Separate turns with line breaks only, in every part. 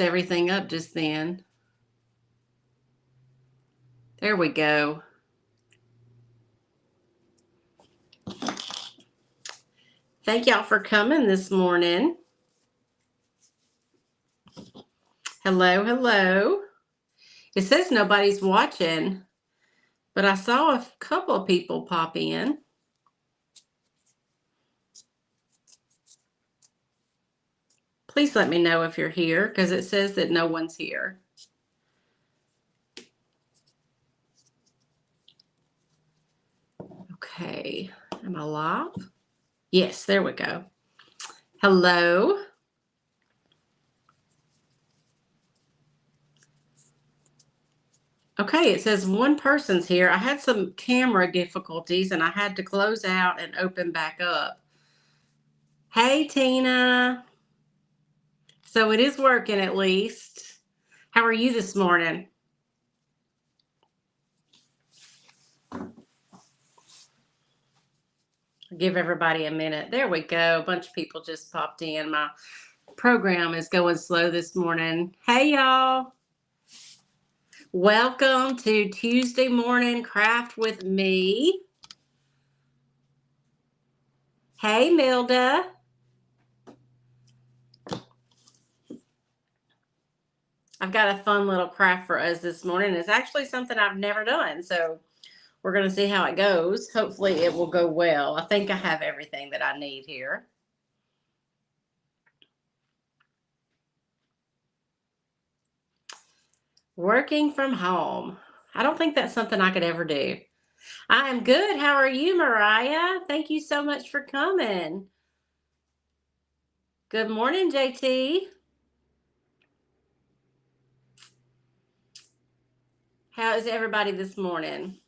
Everything up just then. There we go. Thank y'all for coming this morning. Hello, hello. It says nobody's watching, but I saw a couple of people pop in. Please let me know if you're here because it says that no one's here. Okay, am I live? Yes, there we go. Hello. Okay, it says one person's here. I had some camera difficulties and I had to close out and open back up. Hey, Tina. So it is working at least. How are you this morning? Give everybody a minute. There we go. A bunch of people just popped in. My program is going slow this morning. Hey, y'all. Welcome to Tuesday Morning Craft with me. Hey, Milda. I've got a fun little craft for us this morning. It's actually something I've never done, so we're going to see how it goes. Hopefully it will go well. I think I have everything that I need here. Working from home. I don't think that's something I could ever do. I am good. How are you, Mariah? Thank you so much for coming. Good morning, JT. How is everybody this morning?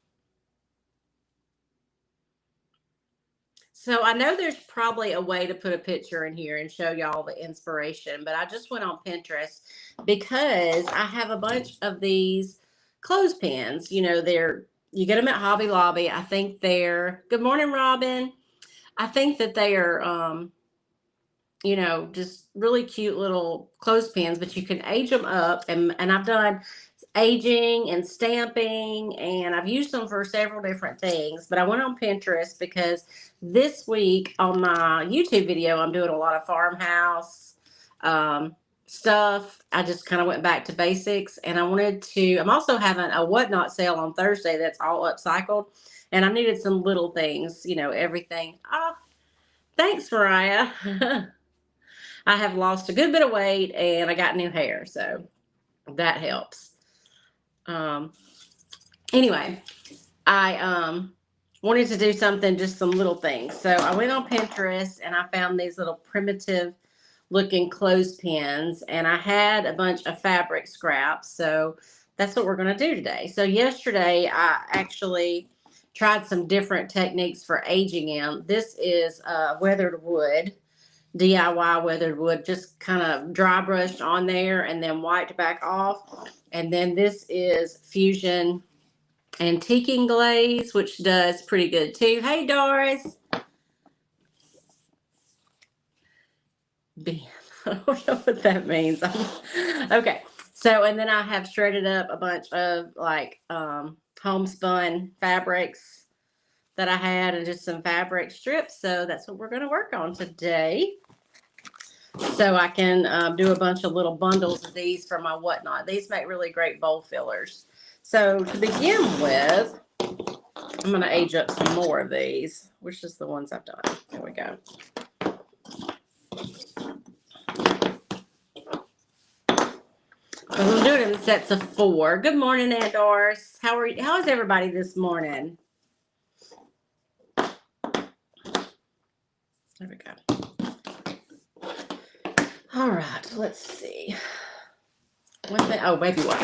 So I know there's probably a way to put a picture in here and show y'all the inspiration, but I just went on Pinterest because I have a bunch of these clothespins. You get them at Hobby Lobby. I think they're, good morning, Robin. I think that they are, just really cute little clothespins, but you can age them up. And I've done aging and stamping, and I've used them for several different things. But I went on Pinterest because this week on my YouTube video, I'm doing a lot of farmhouse stuff. I just kind of went back to basics, and I'm also having a whatnot sale on Thursday that's all upcycled, and I needed some little things, everything. Oh, thanks, Mariah. I have lost a good bit of weight and I got new hair, so that helps. Anyway, I wanted to do something, just some little things. So I went on Pinterest and I found these little primitive looking clothespins, and I had a bunch of fabric scraps. So that's what we're going to do today. So yesterday I actually tried some different techniques for aging in. This is weathered wood. DIY weathered wood, just kind of dry brushed on there and then wiped back off. And then this is Fusion Antiquing Glaze, which does pretty good too. Hey, Doris. I don't know what that means. Okay. So, and then I have shredded up a bunch of homespun fabrics that I had and just some fabric strips. So that's what we're going to work on today. So I can do a bunch of little bundles of these for my whatnot. These make really great bowl fillers. So to begin with, I'm going to age up some more of these, which is the ones I've done. There we go. I'm doing it in sets of 4. Good morning, Aunt Doris. How is everybody this morning? There we go. All right, let's see. One thing, baby wipe.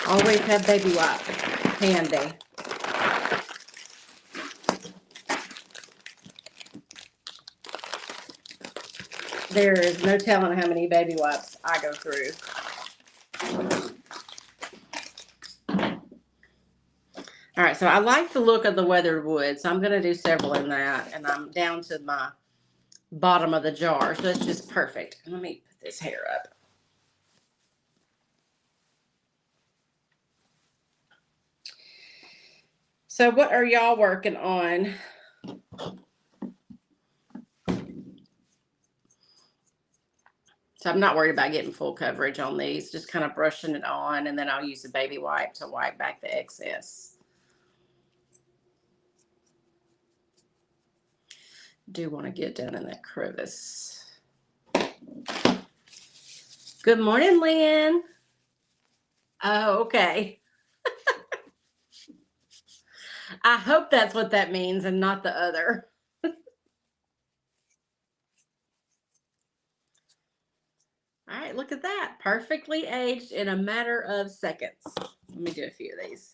Always have baby wipe handy. There is no telling how many baby wipes I go through. All right, so I like the look of the weathered wood, so I'm going to do several in that, and I'm down to my bottom of the jar, so that's just perfect. Let me put this hair up. So what are y'all working on? So I'm not worried about getting full coverage on these, just kind of brushing it on, and then I'll use a baby wipe to wipe back the excess. Do want to get down in that crevice. Good morning, Lynn. Oh, okay. I hope that's what that means and not the other. All right, look at that. Perfectly aged in a matter of seconds. Let me do a few of these.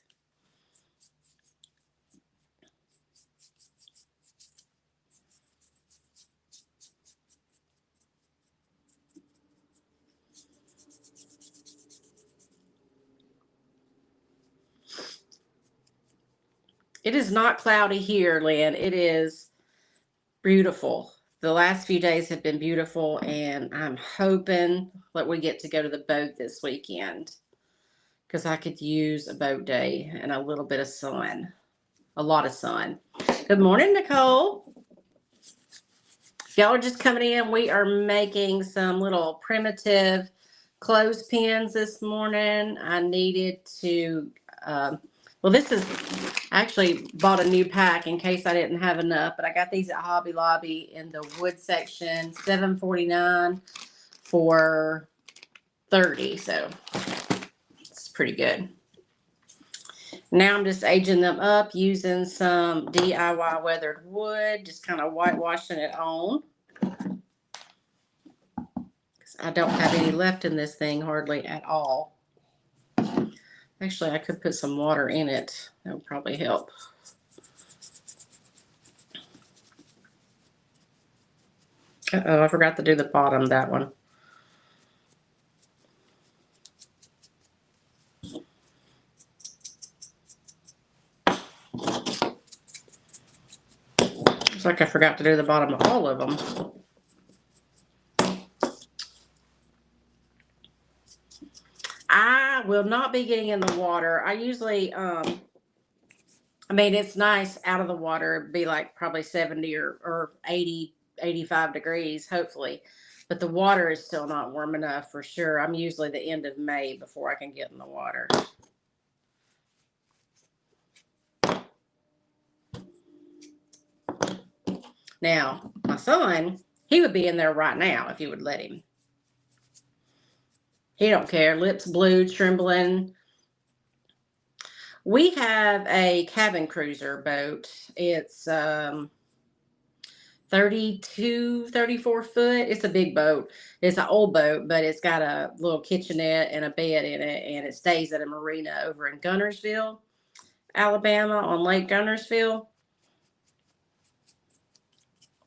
It is not cloudy here, Lynn. It is beautiful. The last few days have been beautiful, and I'm hoping that we get to go to the boat this weekend because I could use a boat day and a little bit of sun. A lot of sun. Good morning, Nicole. Y'all are just coming in. We are making some little primitive clothespins this morning. I needed to, well, this is, I actually bought a new pack in case I didn't have enough, but I got these at Hobby Lobby in the wood section, $7.49 for 30, so it's pretty good. Now I'm just aging them up using some DIY weathered wood, just kind of whitewashing it on. I don't have any left in this thing hardly at all. Actually, I could put some water in it. That would probably help. Uh-oh, I forgot to do the bottom, that one. Looks like I forgot to do the bottom of all of them. I will not be getting in the water. I usually, I mean, it's nice out of the water. It'd be like probably 70 or 80, 85 degrees, hopefully. But the water is still not warm enough for sure. I'm usually the end of May before I can get in the water. Now, my son, he would be in there right now if you would let him. He don't care. Lips blue, trembling. We have a cabin cruiser boat. It's 32, 34 foot. It's a big boat. It's an old boat, but it's got a little kitchenette and a bed in it, and it stays at a marina over in Gunnersville, Alabama, on Lake Gunnersville.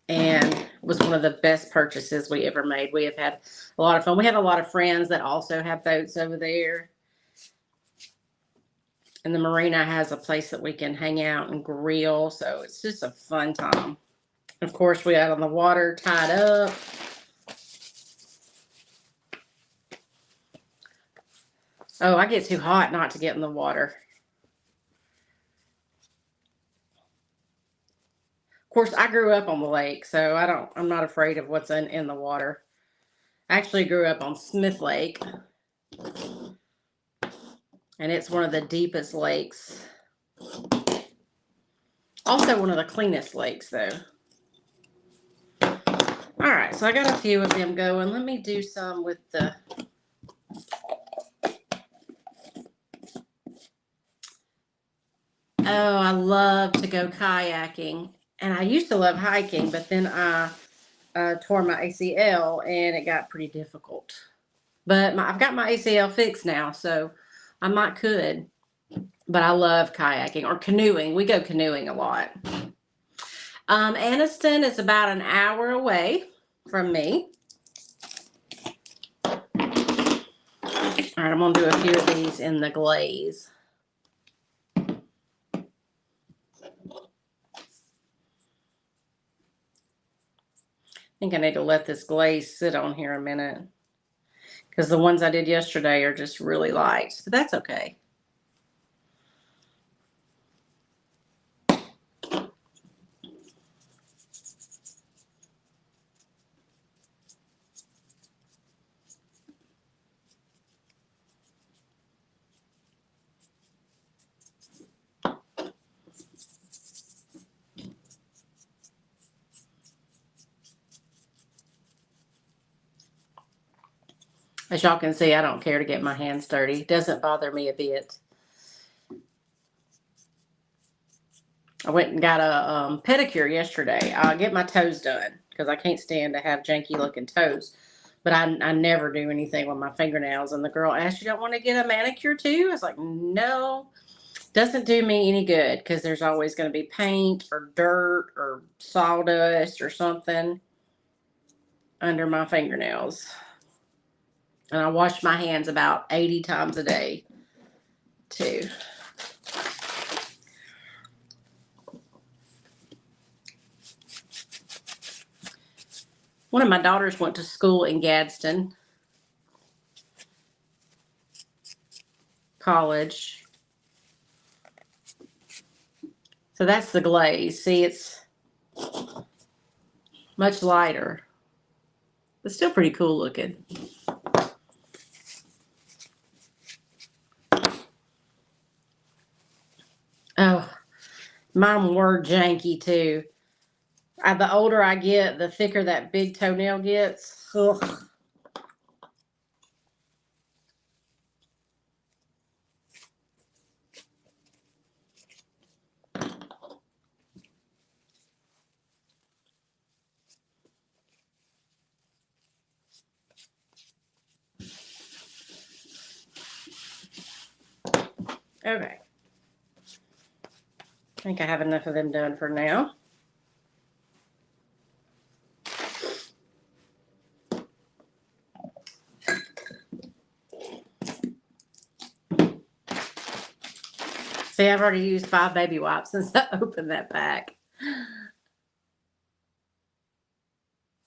And it was one of the best purchases we ever made. We have had a lot of fun. We have a lot of friends that also have boats over there. And the marina has a place that we can hang out and grill. So it's just a fun time. Of course, we out on the water, tied up. Oh, I get too hot not to get in the water. Of course, I grew up on the lake, so I'm not afraid of what's in the water. I actually grew up on Smith Lake. And it's one of the deepest lakes. Also one of the cleanest lakes, though. All right, so I got a few of them going. Let me do some with the... Oh, I love to go kayaking. And I used to love hiking, but then I tore my ACL, and it got pretty difficult. But I've got my ACL fixed now, so I might could. But I love kayaking or canoeing. We go canoeing a lot. Anniston is about an hour away from me. All right, I'm going to do a few of these in the glaze. I think I need to let this glaze sit on here a minute because the ones I did yesterday are just really light, but that's okay. As y'all can see, I don't care to get my hands dirty. It doesn't bother me a bit. I went and got a pedicure yesterday. I'll get my toes done because I can't stand to have janky looking toes. But I never do anything with my fingernails. And the girl asked, you don't want to get a manicure too? I was like, no, doesn't do me any good because there's always going to be paint or dirt or sawdust or something under my fingernails. And I wash my hands about 80 times a day too. One of my daughters went to school in Gadsden College. So that's the glaze. See, it's much lighter, but still pretty cool looking. Oh, mine were janky too. The older I get, the thicker that big toenail gets. Ugh. Okay. I think I have enough of them done for now. See, I've already used 5 baby wipes since I opened that pack.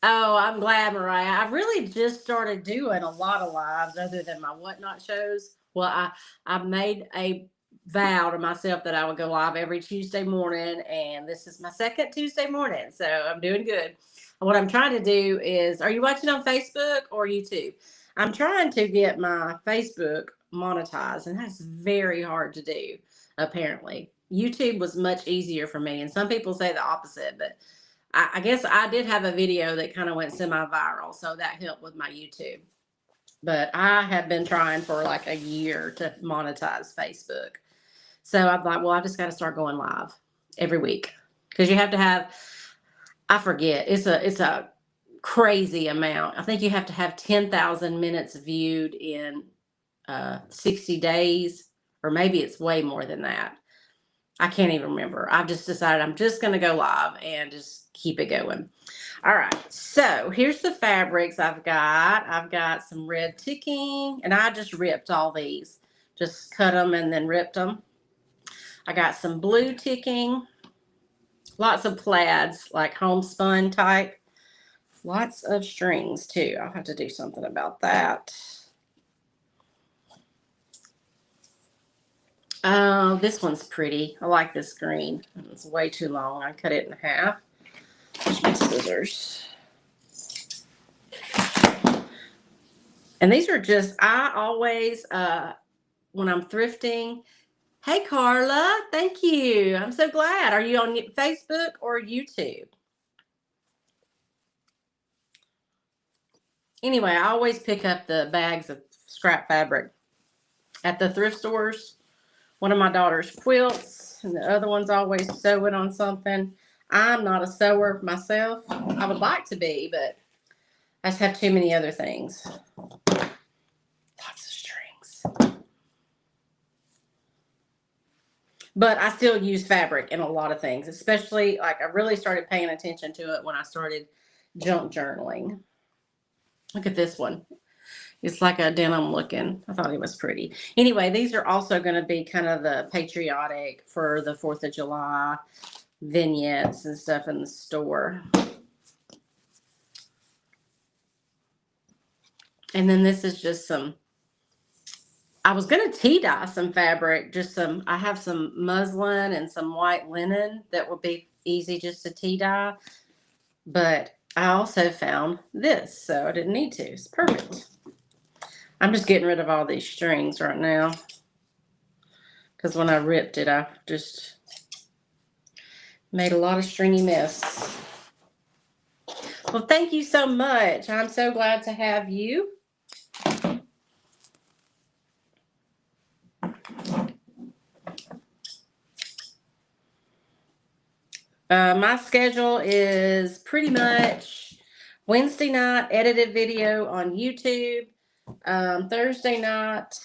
Oh, I'm glad, Mariah. I really just started doing a lot of lives other than my whatnot shows. Well, I made a vow to myself that I would go live every Tuesday morning, and this is my second Tuesday morning, so I'm doing good. What I'm trying to do is, are you watching on Facebook or YouTube? I'm trying to get my Facebook monetized, and that's very hard to do, apparently. YouTube was much easier for me, and some people say the opposite, but I guess I did have a video that kind of went semi-viral, so that helped with my YouTube. But I have been trying for like a year to monetize Facebook. So I'm like, well, I just got to start going live every week because you have to have, I forget, it's a crazy amount. I think you have to have 10,000 minutes viewed in 60 days, or maybe it's way more than that. I can't even remember. I've just decided I'm just going to go live and just keep it going. All right. So here's the fabrics I've got. I've got some red ticking, and I just ripped all these. Just cut them and then ripped them. I got some blue ticking. Lots of plaids, like homespun type. Lots of strings too. I'll have to do something about that. Oh, this one's pretty. I like this green. It's way too long. I cut it in half. There's my scissors. And these are just, I always, when I'm thrifting, hey, Carla, thank you. I'm so glad. Are you on Facebook or YouTube? Anyway, I always pick up the bags of scrap fabric at the thrift stores. One of my daughter's quilts, and the other one's always sewing on something. I'm not a sewer myself. I would like to be, but I just have too many other things. Lots of strings. But I still use fabric in a lot of things, especially like I really started paying attention to it when I started junk journaling. Look at this one. It's like a denim looking. I thought it was pretty. Anyway, these are also going to be kind of the patriotic for the 4th of July vignettes and stuff in the store. And then this is just some, I was going to tea dye some fabric, just some, I have some muslin and some white linen that would be easy just to tea dye. But I also found this, so I didn't need to. It's perfect. I'm just getting rid of all these strings right now because when I ripped it, I just made a lot of stringy mess. Well, thank you so much. I'm so glad to have you. My schedule is pretty much Wednesday night edited video on YouTube, Thursday night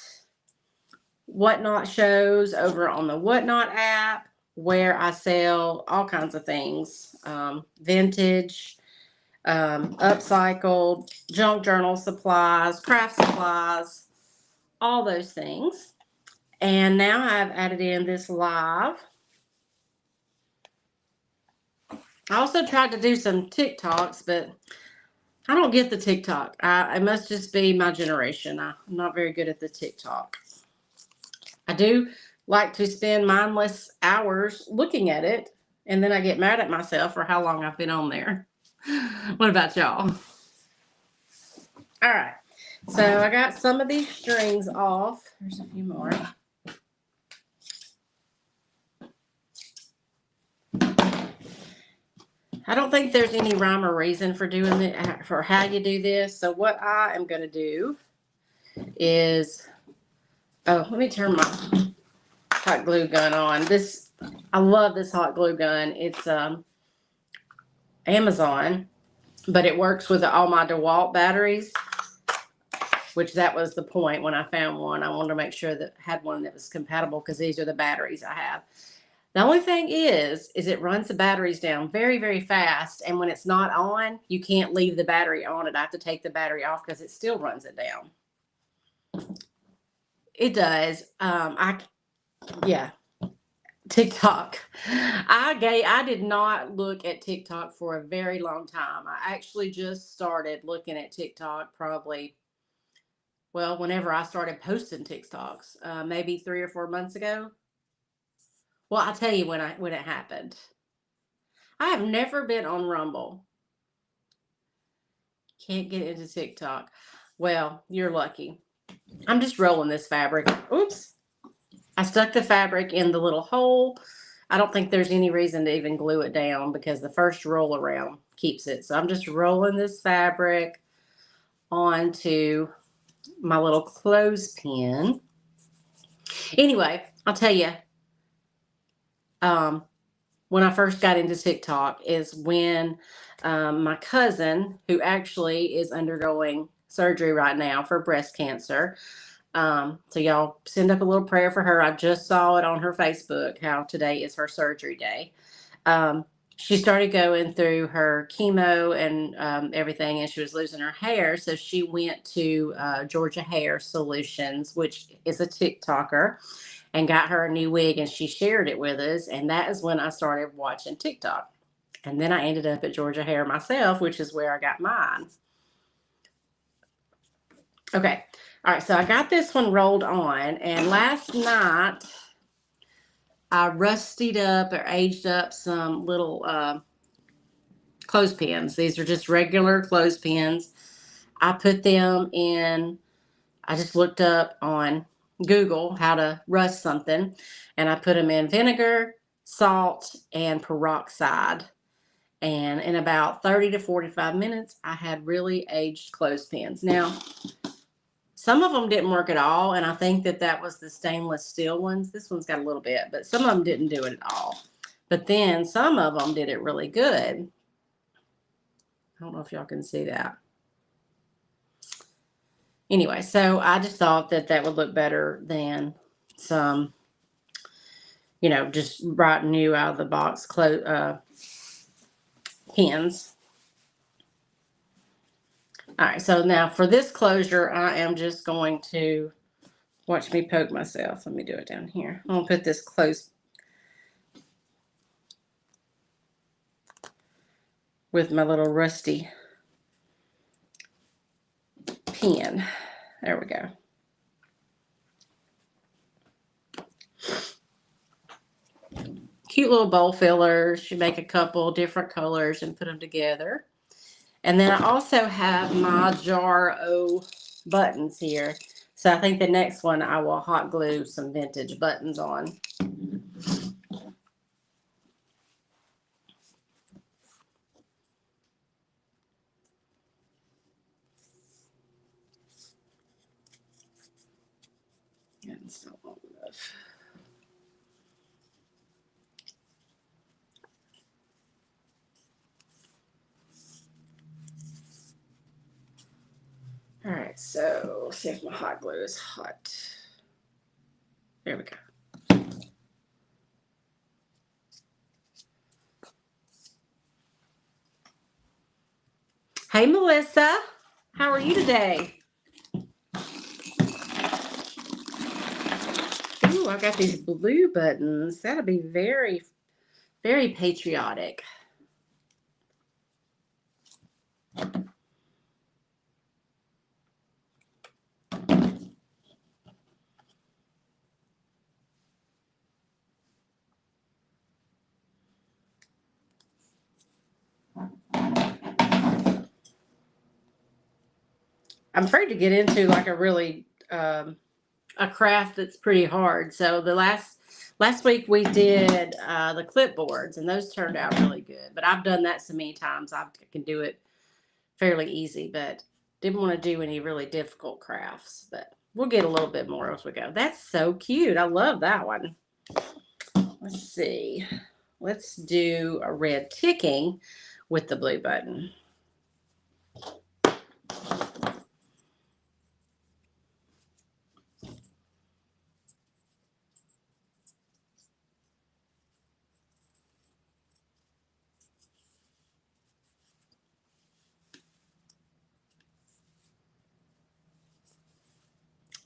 Whatnot shows over on the Whatnot app where I sell all kinds of things, vintage, upcycled, junk journal supplies, craft supplies, all those things. And now I've added in this live. I also tried to do some TikToks, but I don't get the TikTok. It must just be my generation. I'm not very good at the TikTok. I do like to spend mindless hours looking at it, and then I get mad at myself for how long I've been on there. What about y'all? All right. So I got some of these strings off. There's a few more. I don't think there's any rhyme or reason for doing it, for how you do this. So what I am going to do is, let me turn my hot glue gun on. I love this hot glue gun. It's Amazon, but it works with all my DeWalt batteries, which that was the point when I found one. I wanted to make sure that I had one that was compatible because these are the batteries I have. The only thing is it runs the batteries down very, very fast. And when it's not on, you can't leave the battery on it. I have to take the battery off because it still runs it down. It does. Yeah. TikTok. I did not look at TikTok for a very long time. I actually just started looking at TikTok probably, well, whenever I started posting TikToks, maybe 3 or 4 months ago. Well, I'll tell you when it happened. I have never been on Rumble. Can't get into TikTok. Well, you're lucky. I'm just rolling this fabric. Oops. I stuck the fabric in the little hole. I don't think there's any reason to even glue it down because the first roll around keeps it. So I'm just rolling this fabric onto my little clothespin. Anyway, I'll tell you, when I first got into TikTok is when my cousin, who actually is undergoing surgery right now for breast cancer. So y'all send up a little prayer for her. I just saw it on her Facebook, how today is her surgery day. She started going through her chemo and everything, and she was losing her hair. So she went to Georgia Hair Solutions, which is a TikToker, and got her a new wig, and she shared it with us. And that is when I started watching TikTok. And then I ended up at Georgia Hair myself, which is where I got mine. Okay. All right. So I got this one rolled on, and last night I rustied up or aged up some little clothespins. These are just regular clothespins. I put them in, I just looked up on Google how to rust something, and I put them in vinegar, salt, and peroxide. And in about 30 to 45 minutes, I had really aged clothespins. Now, some of them didn't work at all, and I think that was the stainless steel ones. This one's got a little bit, but some of them didn't do it at all. But then some of them did it really good. I don't know if y'all can see that. Anyway, so I just thought that would look better than some, just right new out of the box pins. All right, so now for this closure, I am just going to, watch me poke myself. Let me do it down here. I'm going to put this close with my little rusty pin. There we go. Cute little bowl fillers. You make a couple different colors and put them together. And then I also have my jar O buttons here. So I think the next one I will hot glue some vintage buttons on. It's not long enough. see if my hot glue is hot. There we go. Hey, Melissa. How are you today? Ooh, I got these blue buttons. That'll be very, very patriotic. I'm afraid to get into like a really a craft that's pretty hard. So the last week we did the clipboards, and those turned out really good. But I've done that so many times I can do it fairly easy. But didn't want to do any really difficult crafts. But we'll get a little bit more as we go. That's so cute. I love that one. Let's see. Let's do a red ticking with the blue button.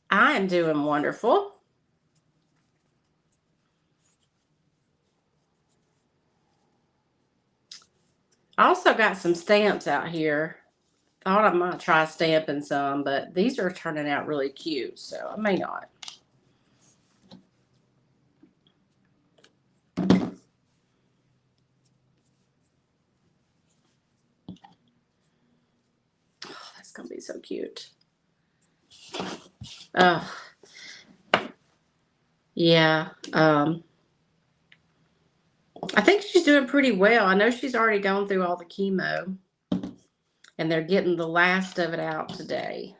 I am doing wonderful. I also got some stamps out here. Thought I might try stamping some, but these are turning out really cute, so I may not. Oh, that's gonna be so cute. Yeah. I think she's doing pretty well. I know she's already gone through all the chemo, and they're getting the last of it out today.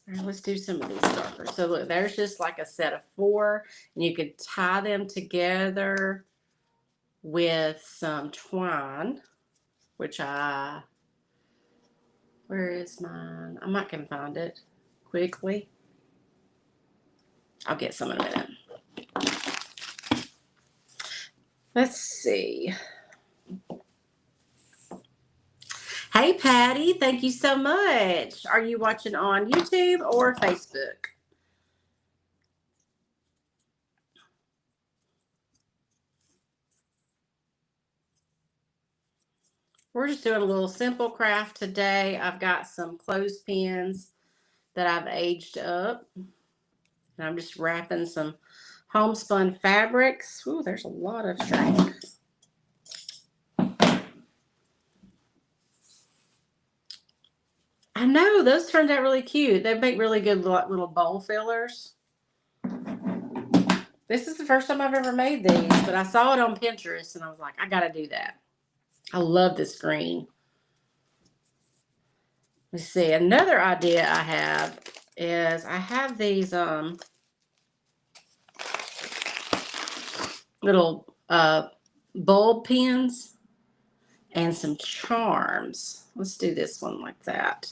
All right, let's do some of these markers. So look, there's just like a set of 4, and you could tie them together with some twine, which where is mine? I might can find it quickly. I'll get some in a minute. Let's see. Hey, Patty, thank you so much. Are you watching on YouTube or Facebook? We're just doing a little simple craft today. I've got some clothespins that I've aged up. And I'm just wrapping some homespun fabrics. Ooh, there's a lot of string. I know, those turned out really cute. They make really good little bowl fillers. This is the first time I've ever made these, but I saw it on Pinterest and I was like, I gotta do that. I love this green. Let's see, another idea I have is I have these little bulb pins and some charms. Let's do this one like that.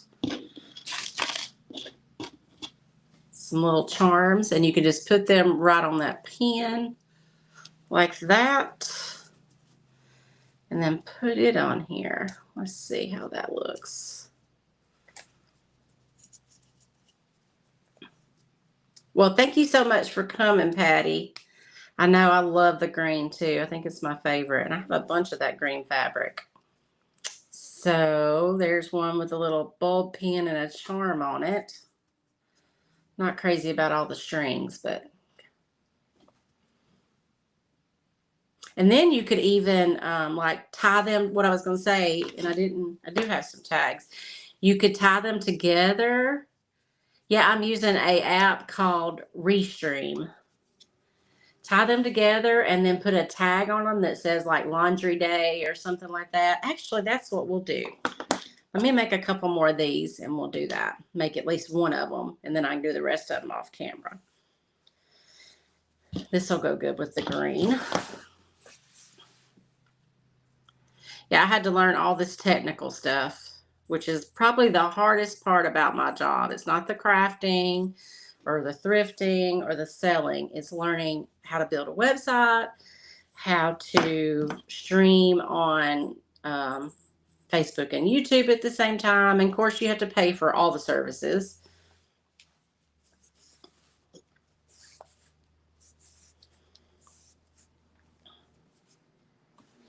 Some little charms, and you can just put them right on that pin like that, and then put it on here. Let's see how that looks. Well, thank you so much for coming, Patty. I know I love the green too. I think it's my favorite, and I have a bunch of that green fabric. So there's one with a little bulb pin and a charm on it. Not crazy about all the strings, but. And then you could even like tie them, what I was going to say, and I do have some tags. You could tie them together. Yeah, I'm using a app called Restream. Tie them together and then put a tag on them that says like laundry day or something like that. Actually, that's what we'll do. Let me make a couple more of these and we'll do that. Make at least one of them, and then I can do the rest of them off camera. This will go good with the green. Yeah, I had to learn all this technical stuff, which is probably the hardest part about my job. It's not the crafting or the thrifting or the selling. It's learning how to build a website, how to stream on Facebook and YouTube at the same time. And of course, you have to pay for all the services.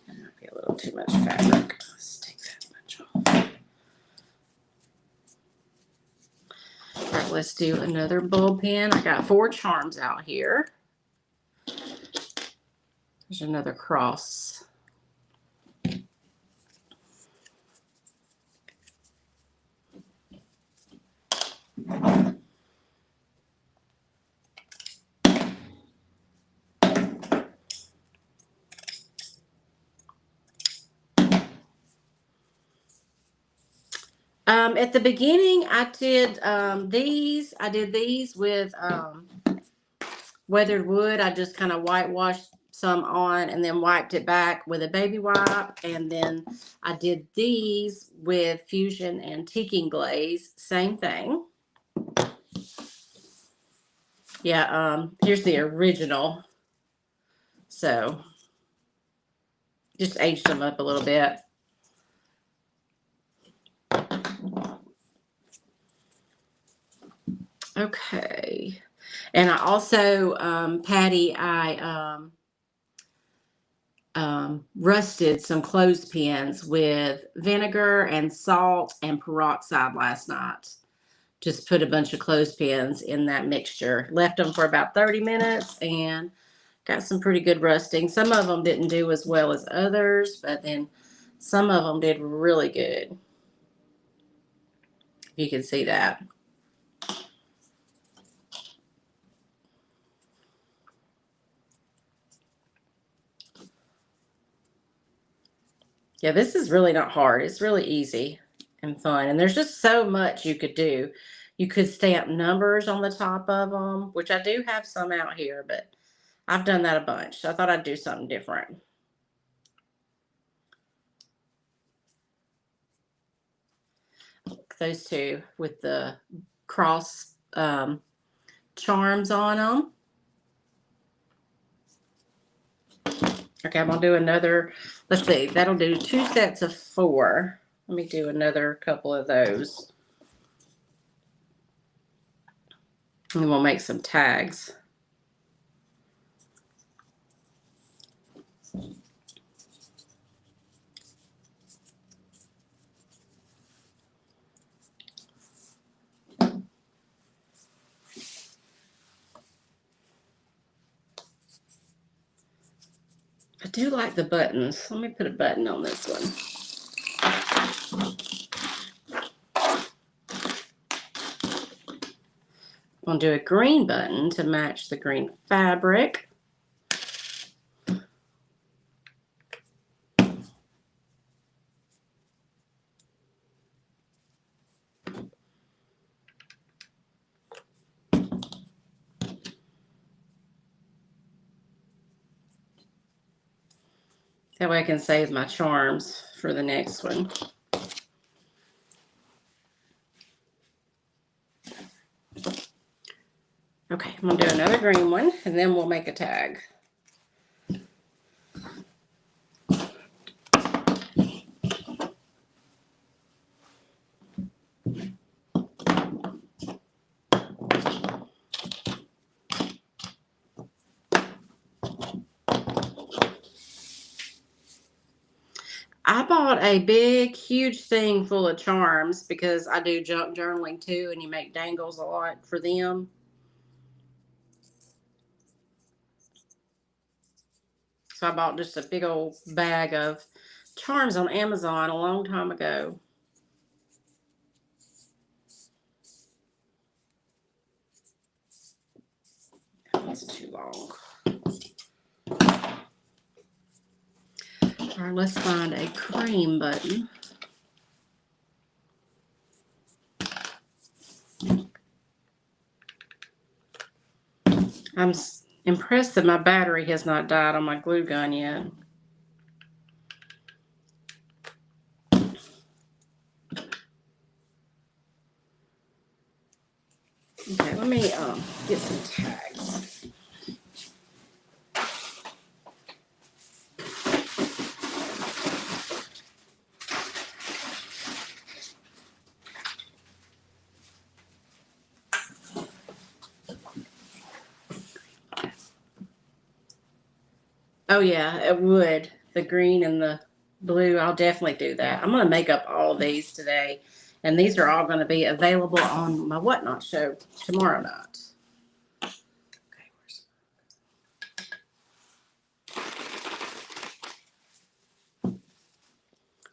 That might be a little too much fabric. Let's take that much off. All right, let's do another bulb pin. I got 4 charms out here. There's another cross. At the beginning, I did these. I did these with weathered wood. I just kind of whitewashed some on and then wiped it back with a baby wipe. And then I did these with fusion antiquing glaze. Same thing. Yeah, here's the original. So just aged them up a little bit. Okay. And I also, Patty, I rusted some clothespins with vinegar and salt and peroxide last night. Just put a bunch of clothespins in that mixture. Left them for about 30 minutes and got some pretty good rusting. Some of them didn't do as well as others, but then some of them did really good. You can see that. Yeah, this is really not hard. It's really easy and fun. And there's just so much you could do. You could stamp numbers on the top of them, which I do have some out here, but I've done that a bunch. So I thought I'd do something different. Those two with the cross charms on them. Okay, I'm going to do another. Let's see. That'll do 2 sets of 4. Let me do another couple of those. And then we'll make some tags. I do like the buttons. Let me put a button on this one. I'm going to do a green button to match the green fabric. That way I can save my charms for the next one. Okay, I'm going to do another green one, and then we'll make a tag. I bought a big, huge thing full of charms because I do junk journaling too, and you make dangles a lot for them. So I bought just a big old bag of charms on Amazon a long time ago. That's too long. All right, let's find a cream button. I'm impressed that my battery has not died on my glue gun yet. Okay, let me get some tags. Oh yeah, it would. The green and the blue, I'll definitely do that. I'm going to make up all of these today. And these are all going to be available on my Whatnot show tomorrow night. Okay,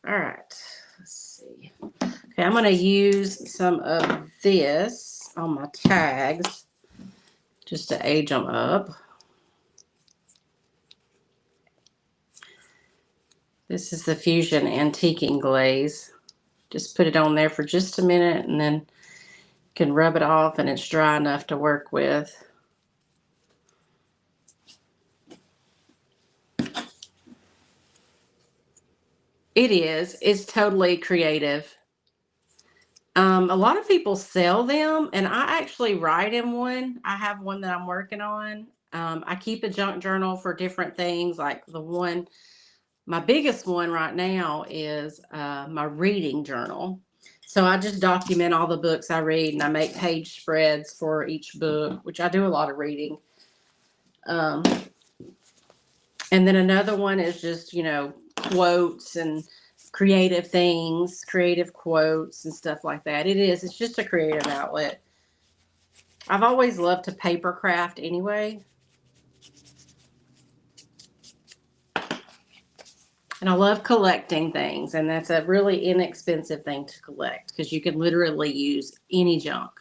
all right, let's see. Okay, I'm going to use some of this on my tags just to age them up. This is the Fusion Antiquing Glaze. Just put it on there for just a minute and then you can rub it off and it's dry enough to work with. It is. It's totally creative. A lot of people sell them, and I actually write in one. I have one that I'm working on. I keep a junk journal for different things, like my biggest one right now is my reading journal. So I just document all the books I read, and I make page spreads for each book, which I do a lot of reading. And then another one is just, quotes and creative things, creative quotes and stuff like that. It's just a creative outlet. I've always loved to paper craft anyway. And I love collecting things, and that's a really inexpensive thing to collect because you can literally use any junk.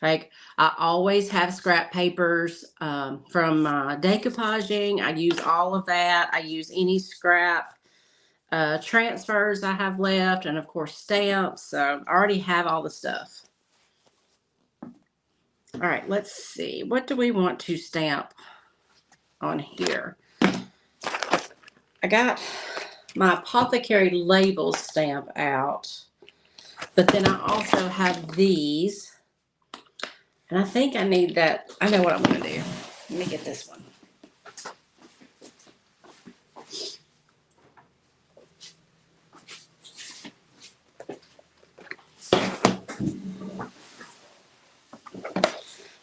Like, I always have scrap papers from decoupaging. I use all of that. I use any scrap transfers I have left, and of course stamps. So I already have all the stuff. All right, let's see. What do we want to stamp on here? I got my Apothecary labels stamp out, but then I also have these. And I think I need that. I know what I'm going to do. Let me get this one.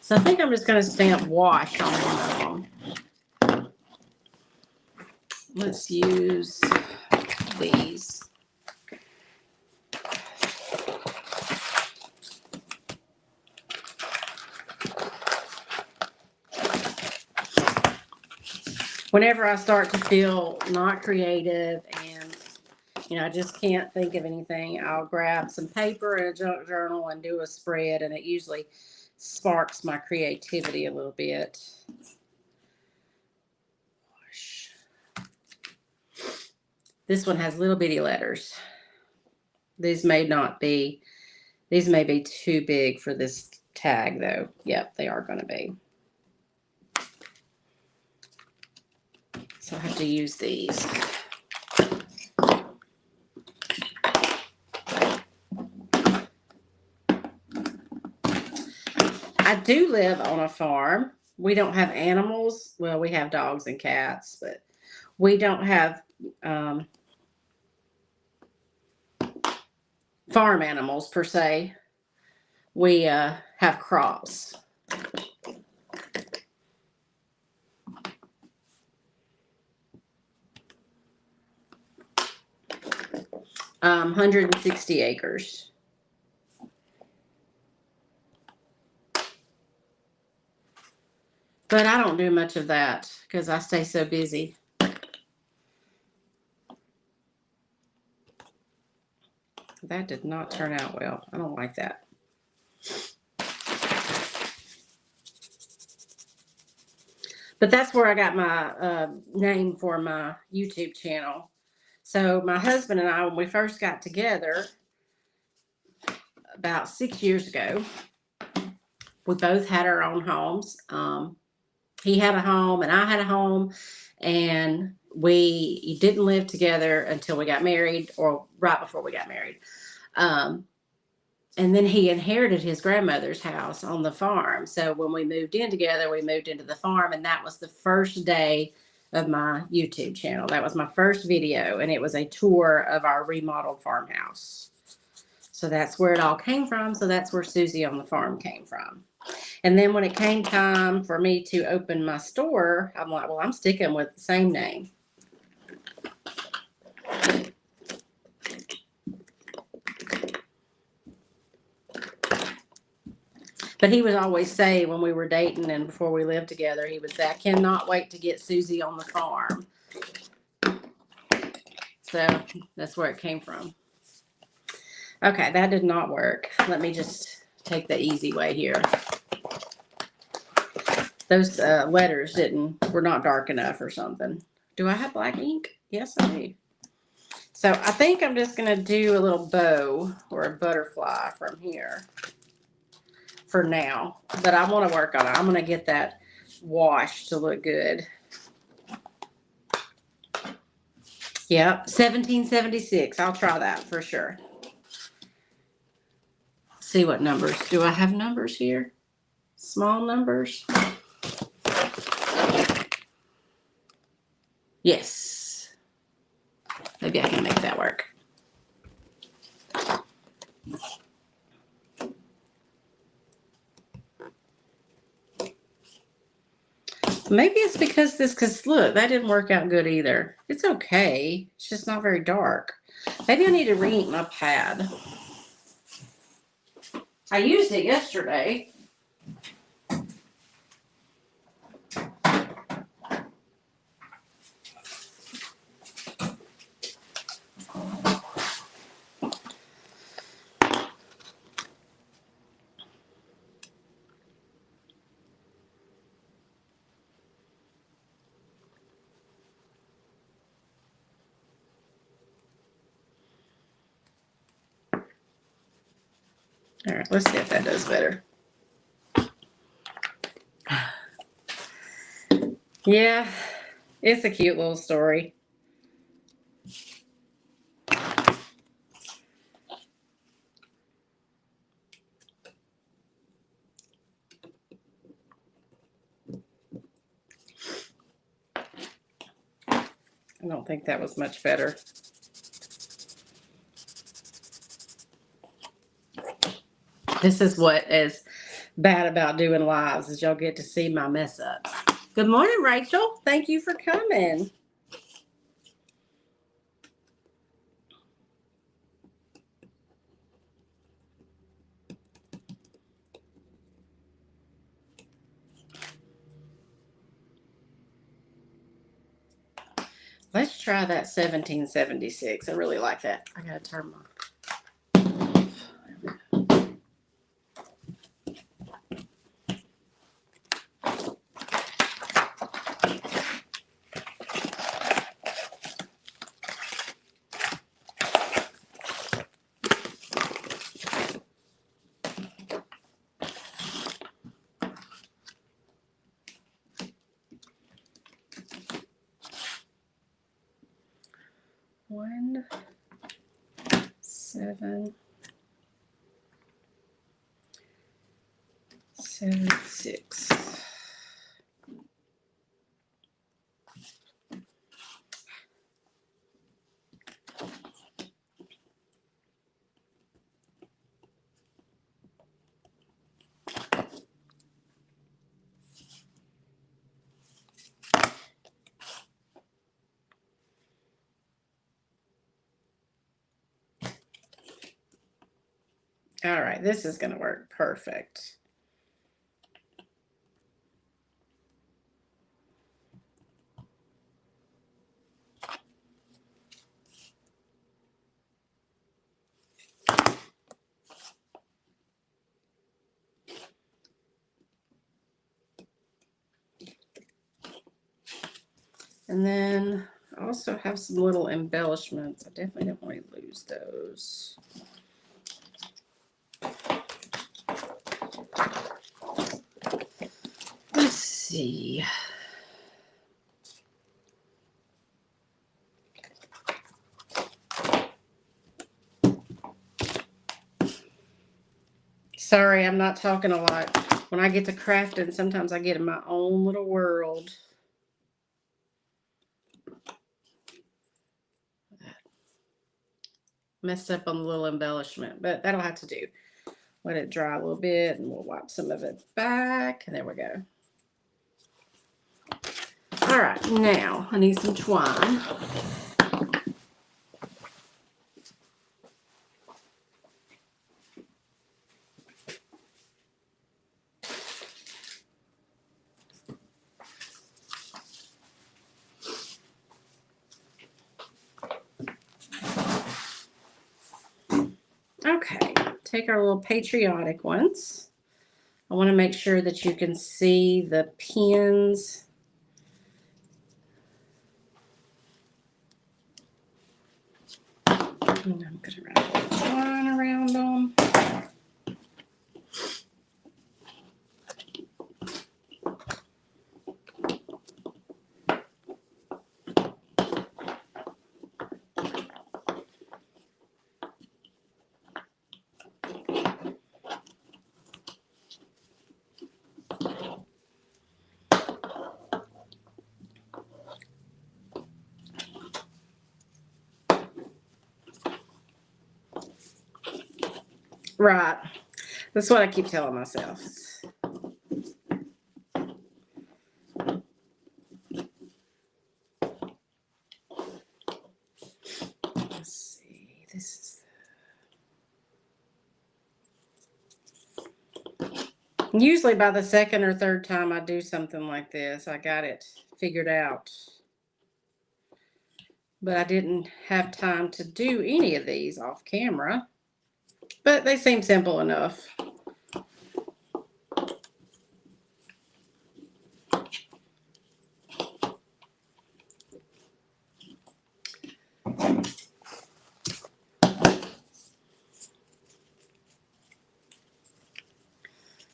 So I think I'm just going to stamp wash on one of them. Let's use these. Whenever I start to feel not creative and I just can't think of anything, I'll grab some paper and a junk journal and do a spread, and it usually sparks my creativity a little bit. This one has little bitty letters. These may be too big for this tag though. Yep, they are going to be. So I have to use these. I do live on a farm. We don't have animals. Well, we have dogs and cats, but we don't have farm animals per se. We have crops. 160 acres. But I don't do much of that because I stay so busy. That did not turn out well. I don't like that. But that's where I got my name for my YouTube channel. So my husband and I, when we first got together about 6 years ago, We both had our own homes. He had a home and I had a home, and we didn't live together until we got married, or right before we got married. Um, and then he inherited his grandmother's house on the farm. So when we moved in together, we moved into the farm, and that was the first day of my YouTube channel. That was my first video, and it was a tour of our remodeled farmhouse. So that's where it all came from. So that's where Susie on the Farm came from. And then when it came time for me to open my store, I'm like, well, I'm sticking with the same name. But he would always say, when we were dating and before we lived together, he would say, I cannot wait to get Susie on the farm. So that's where it came from. Okay, that did not work. Let me just take the easy way here. Those letters were not dark enough or something. Do I have black ink? Yes, I do. So I think I'm just going to do a little bow or a butterfly from here for now. But I want to work on it. I'm going to get that wash to look good. Yep, 1776. I'll try that for sure. See what numbers. Do I have numbers here? Small numbers? Yes. Maybe I can make that work. Maybe it's because look, that didn't work out good either. It's okay. It's just not very dark. Maybe I need to re-ink my pad. I used it yesterday. All right, let's see if that does better. Yeah, it's a cute little story. I don't think that was much better. This is what is bad about doing lives, is y'all get to see my mess ups. Good morning, Rachel. Thank you for coming. Let's try that 1776. I really like that. I gotta turn my. One, 7, 7, 6. All right, this is going to work perfect. And then I also have some little embellishments. I definitely don't want to lose those. Let's see. Sorry, I'm not talking a lot. When I get to crafting, sometimes I get in my own little world. Messed up on the little embellishment, but that'll have to do. Let it dry a little bit, and we'll wipe some of it back. And there we go. All right, now I need some twine. Okay, take our little patriotic ones. I want to make sure that you can see the pins. And I'm going to wrap a little twine around them. Right. That's what I keep telling myself. Let's see. This is usually by the second or third time I do something like this, I got it figured out. But I didn't have time to do any of these off camera. But they seem simple enough.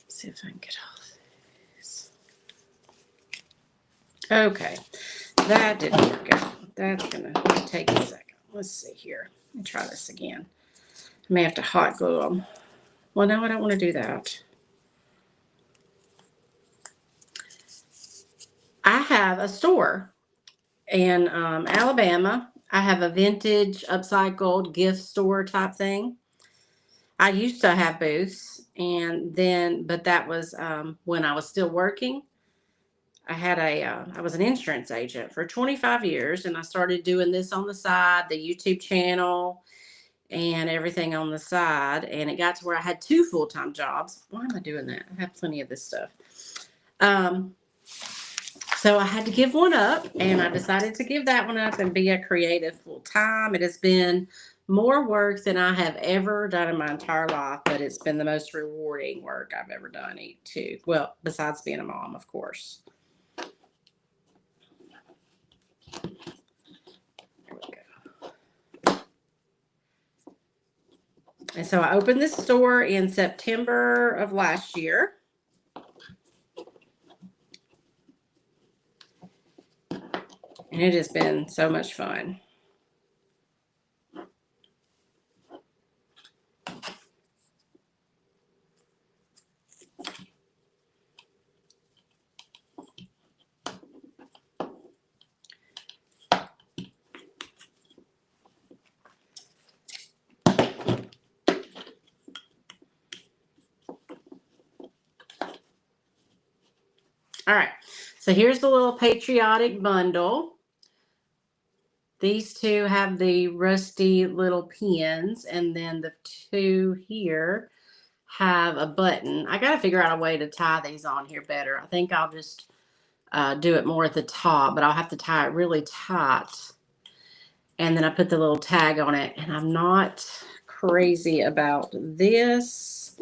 See if I can get all this. Okay, that didn't work out. That's gonna take a second. Let's see here. Let me try this again. I may have to hot glue them. Well, no, I don't want to do that. I have a store in Alabama. I have a vintage upcycled gift store type thing. I used to have booths, and then, but that was when I was still working. I was an insurance agent for 25 years, and I started doing this on the side, the YouTube channel, and everything on the side. And it got to where I had 2 full-time jobs. Why am I doing that? I have plenty of this stuff. So I had to give one up, and I decided to give that one up and be a creative full-time. It has been more work than I have ever done in my entire life, but it's been the most rewarding work I've ever done too. Well, besides being a mom, of course. There we go. And so I opened this store in September of last year. And it has been so much fun. All right, so here's the little patriotic bundle. These 2 have the rusty little pins, and then the 2 here have a button. I got to figure out a way to tie these on here better. I think I'll just do it more at the top, but I'll have to tie it really tight. And then I put the little tag on it, and I'm not crazy about this.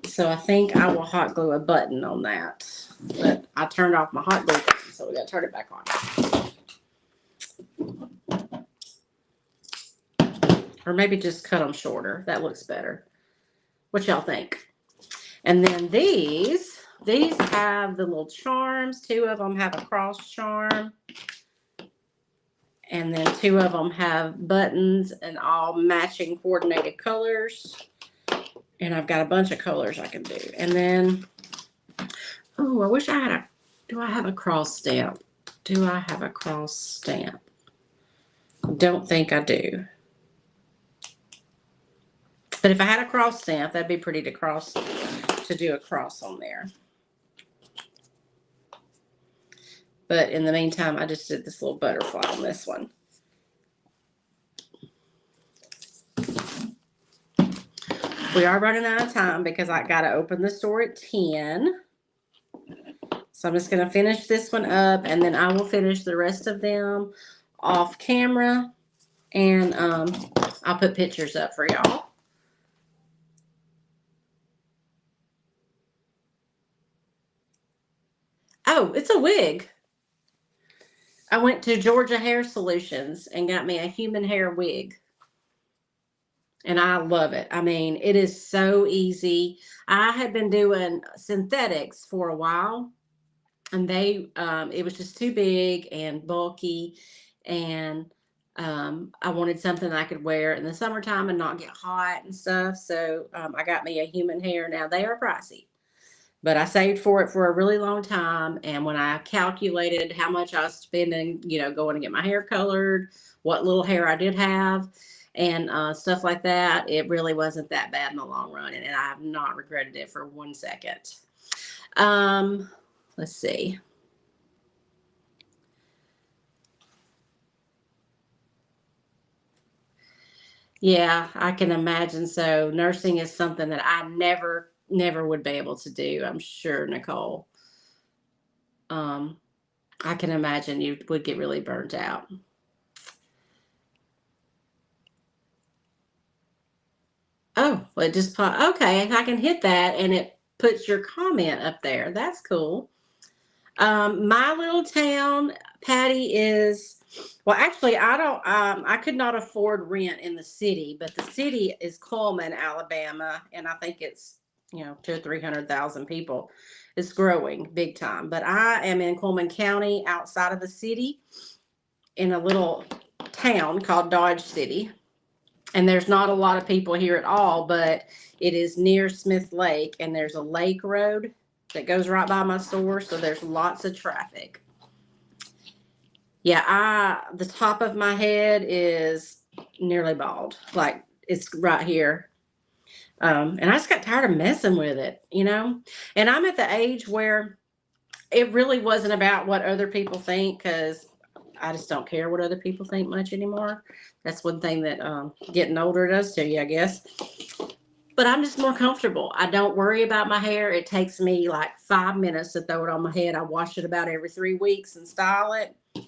So I think I will hot glue a button on that. But I turned off my hot glue button, so we got to turn it back on. Or maybe just cut them shorter. That looks better. What y'all think? And then these These have the little charms. 2 of them have a cross charm. And then 2 of them have buttons and all matching coordinated colors. And I've got a bunch of colors I can do. And then, oh, I wish I had a, do I have a cross stamp? Do I have a cross stamp? Don't think I do. But if I had a cross stamp, that'd be pretty to do a cross on there. But in the meantime, I just did this little butterfly on this one. We are running out of time because I got to open the store at 10. So I'm just going to finish this one up, and then I will finish the rest of them off camera, and I'll put pictures up for y'all. Oh, it's a wig. I went to Georgia Hair Solutions and got me a human hair wig. And I love it. I mean, it is so easy. I had been doing synthetics for a while, and it was just too big and bulky, and I wanted something I could wear in the summertime and not get hot and stuff. So I got me a human hair. Now they are pricey, but I saved for it for a really long time. And when I calculated how much I was spending, going to get my hair colored, what little hair I did have, and stuff like that, it really wasn't that bad in the long run. And I have not regretted it for 1 second. Let's see. Yeah, I can imagine. So nursing is something that I never would be able to do, I'm sure, Nicole. I can imagine you would get really burnt out. Oh, well, it just okay, I can hit that and it puts your comment up there. That's cool. My little town, Patty, is, well, actually, I could not afford rent in the city, but the city is Cullman, Alabama, and I think it's, 200,000 or 300,000 people. It's growing big time, but I am in Cullman County, outside of the city, in a little town called Dodge City. And there's not a lot of people here at all, but it is near Smith Lake, and there's a lake road that goes right by my store, so there's lots of traffic. Yeah, the top of my head is nearly bald. Like, it's right here. And I just got tired of messing with it, And I'm at the age where it really wasn't about what other people think, because I just don't care what other people think much anymore. That's one thing that getting older does to you, I guess. But I'm just more comfortable. I don't worry about my hair. It takes me like 5 minutes to throw it on my head. I wash it about every 3 weeks and style it. And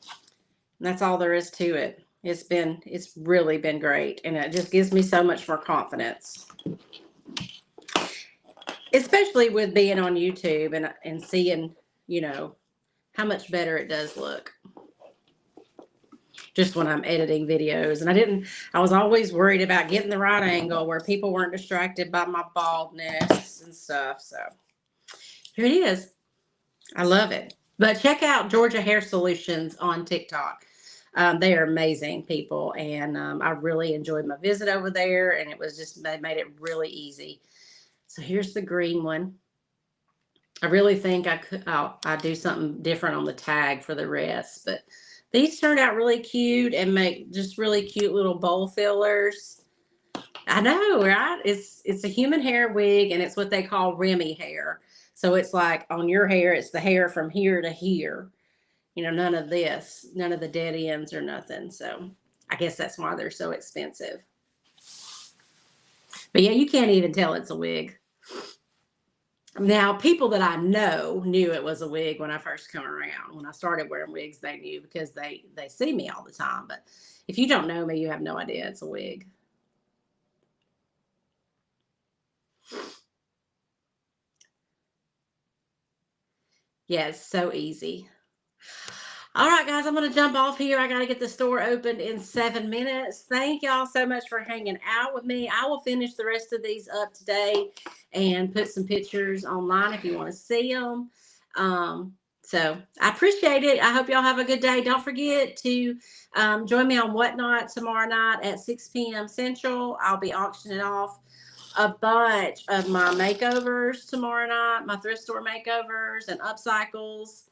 that's all there is to it. It's really been great. And it just gives me so much more confidence. Especially with being on YouTube and seeing, how much better it does look. Just when I'm editing videos. And I was always worried about getting the right angle where people weren't distracted by my baldness and stuff. So here it is. I love it. But check out Georgia Hair Solutions on TikTok. They are amazing people. And I really enjoyed my visit over there. And they made it really easy. So here's the green one. I really think I'll do something different on the tag for the rest. But these turned out really cute and make just really cute little bowl fillers. I know, right? It's a human hair wig, and it's what they call Remy hair. So it's like on your hair, it's the hair from here to here. None of this, none of the dead ends or nothing. So I guess that's why they're so expensive. But yeah, you can't even tell it's a wig. Now, people that I know knew it was a wig when I first come around. When I started wearing wigs, they knew because they see me all the time. But if you don't know me, you have no idea it's a wig. Yeah, it's so easy. All right, guys, I'm going to jump off here. I got to get the store opened in 7 minutes. Thank y'all so much for hanging out with me. I will finish the rest of these up today and put some pictures online if you want to see them. So I appreciate it. I hope y'all have a good day. Don't forget to join me on Whatnot tomorrow night at 6 p.m. Central. I'll be auctioning off a bunch of my makeovers tomorrow night, my thrift store makeovers and upcycles,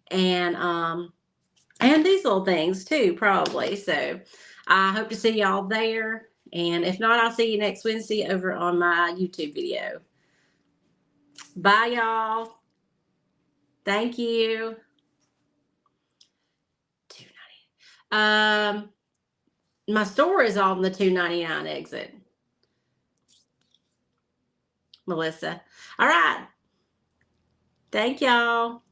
and these little things too, probably. So I hope to see y'all there. And if not, I'll see you next Wednesday over on my YouTube video. Bye, y'all. Thank you. My store is on the 299 exit. Melissa. All right. Thank y'all.